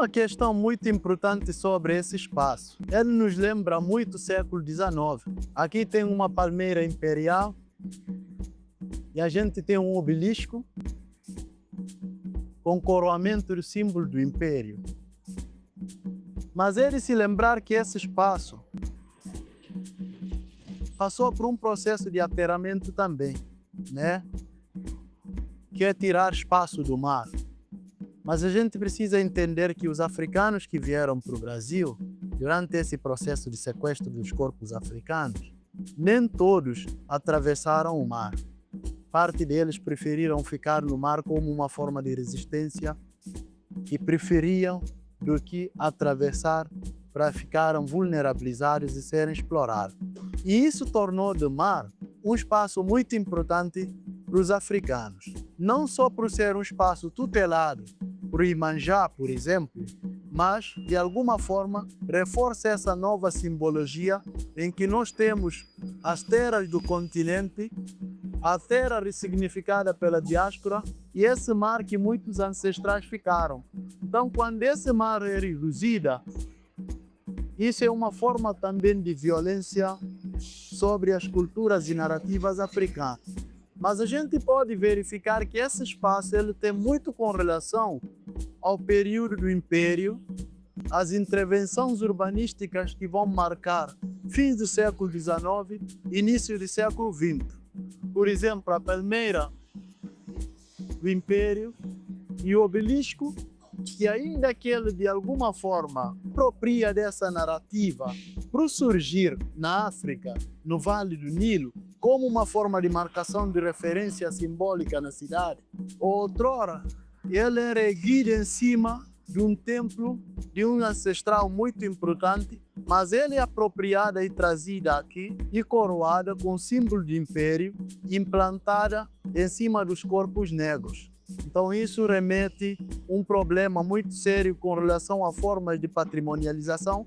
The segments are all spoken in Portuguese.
uma questão muito importante sobre esse espaço. Ele nos lembra muito o século XIX. Aqui tem uma palmeira imperial e a gente tem um obelisco com coroamento do símbolo do império. Mas ele se lembrar que esse espaço passou por um processo de aterramento também, né? Que é tirar espaço do mar. Mas a gente precisa entender que os africanos que vieram para o Brasil, durante esse processo de sequestro dos corpos africanos, nem todos atravessaram o mar. Parte deles preferiram ficar no mar como uma forma de resistência e preferiam do que atravessar para ficarem vulnerabilizados e serem explorados. E isso tornou do mar um espaço muito importante para os africanos. Não só por ser um espaço tutelado por Iemanjá, por exemplo, mas, de alguma forma, reforça essa nova simbologia em que nós temos as terras do continente, a terra ressignificada pela diáspora e esse mar que muitos ancestrais ficaram. Então, quando esse mar é reduzido, isso é uma forma também de violência sobre as culturas e narrativas africanas. Mas a gente pode verificar que esse espaço ele tem muito com relação ao período do Império, as intervenções urbanísticas que vão marcar fins do século XIX, início do século XX. Por exemplo, a palmeira do Império e o obelisco, que ainda que ele de alguma forma apropria dessa narrativa para surgir na África, no Vale do Nilo, como uma forma de marcação de referência simbólica na cidade. Outrora, ele era erguido em cima de um templo de um ancestral muito importante, mas ele é apropriada e trazida aqui e coroada com símbolo de império, implantada em cima dos corpos negros. Então isso remete um problema muito sério com relação a formas de patrimonialização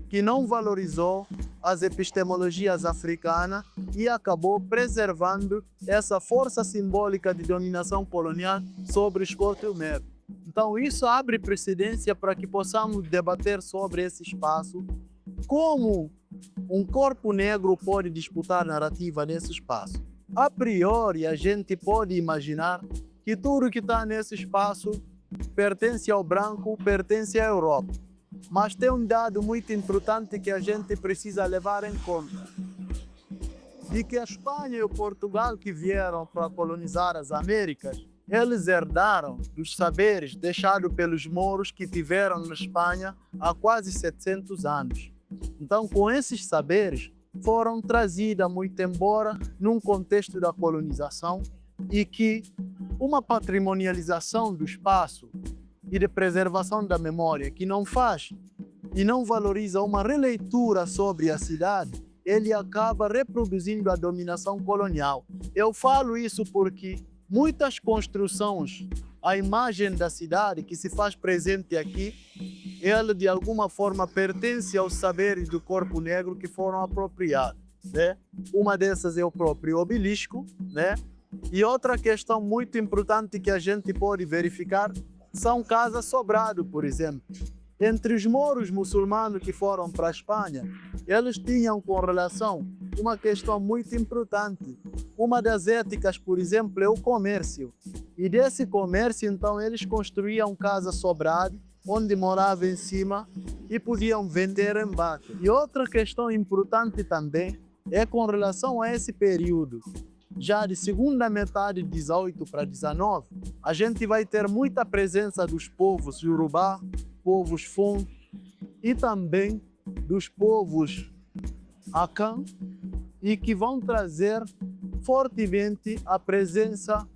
que não valorizou as epistemologias africanas e acabou preservando essa força simbólica de dominação colonial sobre os corpos negros. Então isso abre precedência para que possamos debater sobre esse espaço, como um corpo negro pode disputar narrativa nesse espaço. A priori, a gente pode imaginar que tudo que está nesse espaço pertence ao branco, pertence à Europa. Mas tem um dado muito importante que a gente precisa levar em conta. De que a Espanha e o Portugal que vieram para colonizar as Américas, eles herdaram dos saberes deixados pelos mouros que tiveram na Espanha há quase 700 anos. Então, com esses saberes, foram trazidos, muito embora, num contexto da colonização, e que uma patrimonialização do espaço e de preservação da memória que não faz e não valoriza uma releitura sobre a cidade, ele acaba reproduzindo a dominação colonial. Eu falo isso porque muitas construções, a imagem da cidade que se faz presente aqui, ela de alguma forma pertence aos saberes do corpo negro que foram apropriados, né? Uma dessas é o próprio obelisco, né? E outra questão muito importante que a gente pode verificar são casas sobrado, por exemplo. Entre os mouros muçulmanos que foram para a Espanha, eles tinham com relação uma questão muito importante. Uma das éticas, por exemplo, é o comércio. E desse comércio, então, eles construíam casas sobrado, onde moravam em cima e podiam vender embaixo. E outra questão importante também é com relação a esse período. Já de segunda metade de 18 para 19, a gente vai ter muita presença dos povos Yorubá, povos Fon e também dos povos Akan, e que vão trazer fortemente a presença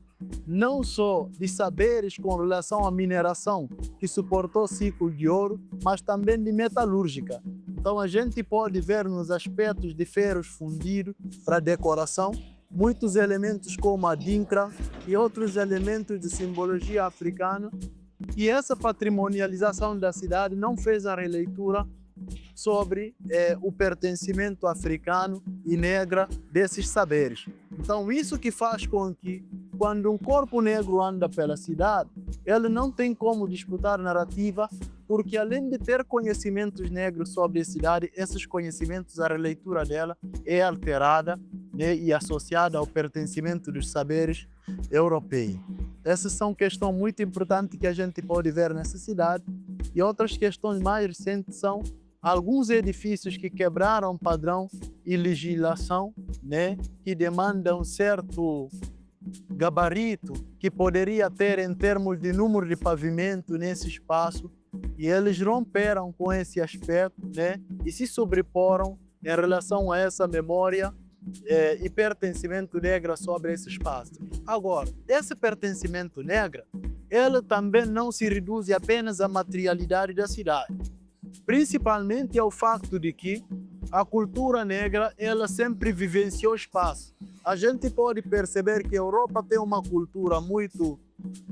não só de saberes com relação à mineração, que suportou o ciclo de ouro, mas também de metalúrgica. Então a gente pode ver nos aspectos de ferros fundidos para decoração, muitos elementos como a dinkra e outros elementos de simbologia africana. E essa patrimonialização da cidade não fez a releitura sobre o pertencimento africano e negra desses saberes. Então isso que faz com que quando um corpo negro anda pela cidade, ele não tem como disputar narrativa, porque além de ter conhecimentos negros sobre a cidade, esses conhecimentos, a releitura dela é alterada, né, e associada ao pertencimento dos saberes europeus. Essas são questões muito importantes que a gente pode ver nessa cidade. E outras questões mais recentes são alguns edifícios que quebraram padrão e legislação, né, que demandam certo gabarito que poderia ter em termos de número de pavimento nesse espaço, e eles romperam com esse aspecto, né, e se sobreporam em relação a essa memória e pertencimento negro sobre esse espaço. Agora, esse pertencimento negro, ele também não se reduz apenas à materialidade da cidade, principalmente ao facto de que a cultura negra, ela sempre vivenciou espaço. A gente pode perceber que a Europa tem uma cultura muito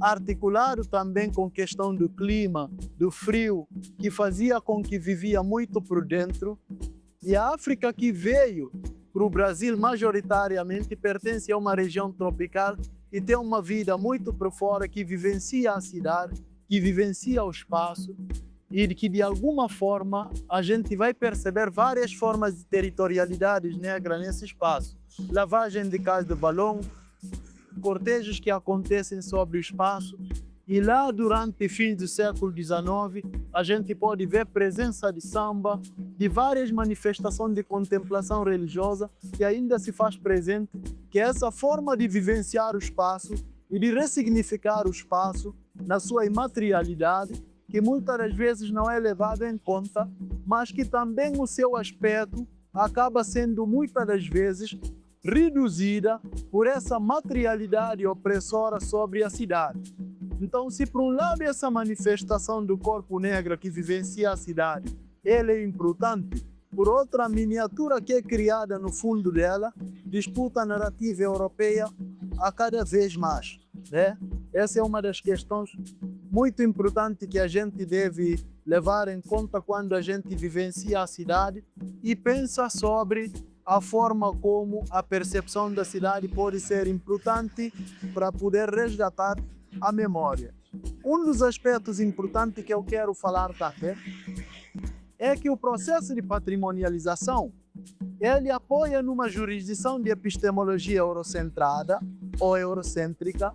articulada também com questão do clima, do frio, que fazia com que vivia muito por dentro. E a África, que veio para o Brasil majoritariamente, pertence a uma região tropical e tem uma vida muito por fora, que vivencia a cidade, que vivencia o espaço, e que de alguma forma a gente vai perceber várias formas de territorialidades negras nesse espaço. Lavagem de cais de balão, cortejos que acontecem sobre o espaço, e lá durante o fim do século XIX a gente pode ver presença de samba, de várias manifestações de contemplação religiosa que ainda se faz presente, que é essa forma de vivenciar o espaço e de ressignificar o espaço na sua imaterialidade, que muitas das vezes não é levado em conta, mas que também o seu aspecto acaba sendo muitas das vezes reduzida por essa materialidade opressora sobre a cidade. Então, se por um lado essa manifestação do corpo negro que vivencia a cidade, ele é importante, por outra, a miniatura que é criada no fundo dela disputa a narrativa europeia a cada vez mais, né? Essa é uma das questões muito importantes que a gente deve levar em conta quando a gente vivencia a cidade e pensa sobre a forma como a percepção da cidade pode ser importante para poder resgatar a memória. Um dos aspectos importantes que eu quero falar também é que o processo de patrimonialização, ele apoia numa jurisdição de epistemologia eurocentrada ou eurocêntrica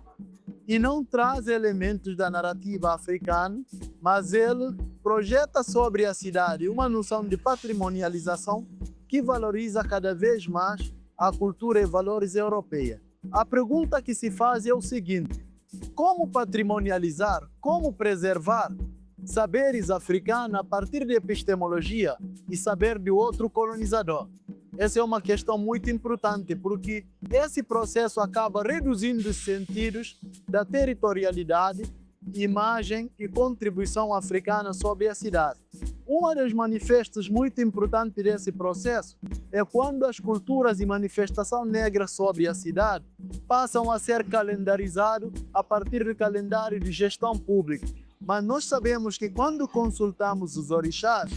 e não traz elementos da narrativa africana, mas ele projeta sobre a cidade uma noção de patrimonialização que valoriza cada vez mais a cultura e valores europeia. A pergunta que se faz é o seguinte: como patrimonializar, como preservar saberes africanos a partir de epistemologia e saber de outro colonizador? Essa é uma questão muito importante, porque esse processo acaba reduzindo os sentidos da territorialidade, imagem e contribuição africana sobre a cidade. Uma das manifestos muito importantes desse processo é quando as culturas e manifestação negra sobre a cidade passam a ser calendarizados a partir do calendário de gestão pública. Mas nós sabemos que quando consultamos os orixás,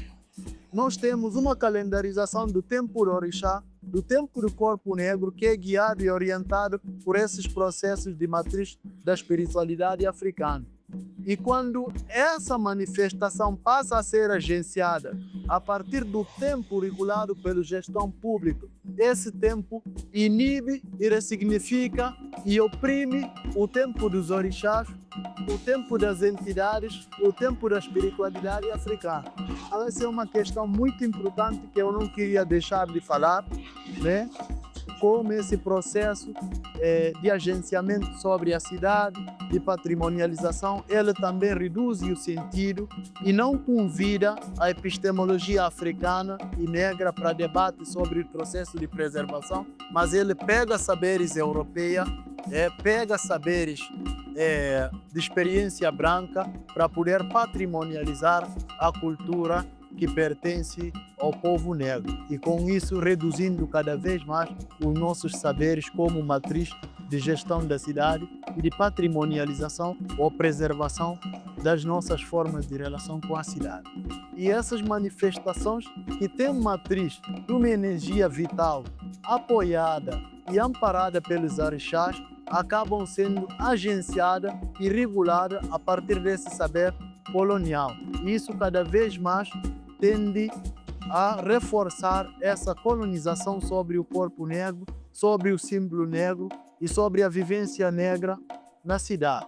nós temos uma calendarização do tempo do orixá, do tempo do corpo negro, que é guiado e orientado por esses processos de matriz da espiritualidade africana. E quando essa manifestação passa a ser agenciada a partir do tempo regulado pela gestão pública, esse tempo inibe e ressignifica e oprime o tempo dos orixás, o tempo das entidades, o tempo da espiritualidade africana. Essa é uma questão muito importante que eu não queria deixar de falar, né? Como esse processo de agenciamento sobre a cidade, de patrimonialização, ele também reduz o sentido e não convida a epistemologia africana e negra para debate sobre o processo de preservação, mas ele pega saberes europeus, pega saberes de experiência branca para poder patrimonializar a cultura que pertence ao povo negro, e com isso reduzindo cada vez mais os nossos saberes como matriz de gestão da cidade e de patrimonialização ou preservação das nossas formas de relação com a cidade. E essas manifestações que têm matriz de uma energia vital apoiada e amparada pelos orixás, acabam sendo agenciadas e reguladas a partir desse saber colonial. Isso cada vez mais tende a reforçar essa colonização sobre o corpo negro, sobre o símbolo negro e sobre a vivência negra na cidade.